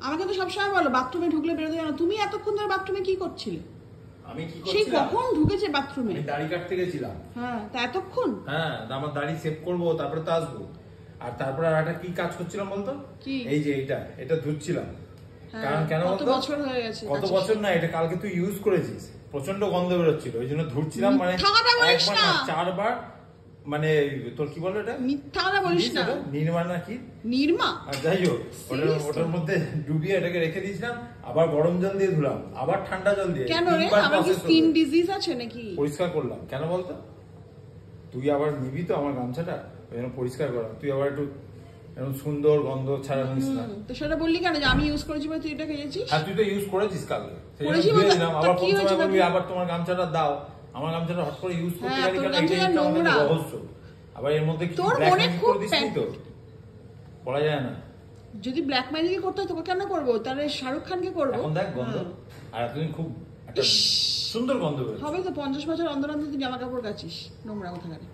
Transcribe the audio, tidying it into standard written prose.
আমাকে তো সবসময় বলো বাথরুমে ঢুকলে বেরোতে জানো। তুমি এতক্ষণ ধরে বাথরুমে কি করছিলে? আমি কি সেই করছিলাম? কখন ঢুকেছে বাথরুমে? আমি দাড়ি কাটতে গেছিলাম। হ্যাঁ, তা এতক্ষণ? হ্যাঁ, আমার দাড়ি সেভ করবো, তারপরে তো আসবো। আর তারপরে আর একটা কি কাজ করছিলাম বলতো? এই যে এটা ধুচ্ছিলাম। কারণ কেন বলতো? কত বছর হয়ে গেছে? কত বছর না, এটা কালকে তুই ইউজ করেছিস, প্রচন্ড গন্ধ বেরোচ্ছিল, ওই জন্য ধুচ্ছিলাম। মানে একবার না 4 বার, মানে তোর কি বলো এটা? মিথ্যা কথা বলিস না। নির্মা না কি? নির্মা। আর যাই হোক, ওটার মধ্যে ডুবিয়ে এটাকে রেখে দিয়েছিলাম, আবার গরম জল দিয়ে ধুলাম, আবার ঠান্ডা জল দিয়ে। কেন রে? আমার কি স্কিন ডিজিজ আছে নাকি? পরিষ্কার করলাম। কেন বলতো? তুই আবার নিবি তো আমার গামছাটা, ওই জন্য পরিষ্কার করলাম। তুই আবার একটু এরকম সুন্দর গন্ধ ছাড়া নিস না। তো সেটা বললি কেন যে আমি ইউজ করেছি বলে তুই এটা খেয়েছিস? আর তুই তো ইউজ করেছিস কালকে, করেছি দিলাম। আবার কোন সময় বলবি আবার তোমার গামছাটা দাও, আমার গামছাটা হট করে ইউজ করতে গেলি কেন? এটা আমাদের রহস্য। আবার এর মধ্যে কি ব্ল্যাক ম্যাজিক করে দিস তো, বলা যায় না। যদি ব্ল্যাক ম্যাজিক করতে হয় তোকে কেন করবো? তাহলে শাহরুখ খানকে করবো। এখন দেখ গন্ধ, আর এতদিন খুব একটা সুন্দর গন্ধ বেরোচ্ছে। হবে তো 50 বছর অন্তর অন্তর তুই জামা কাপড় কাচিস, নোংরা কোথাকারে।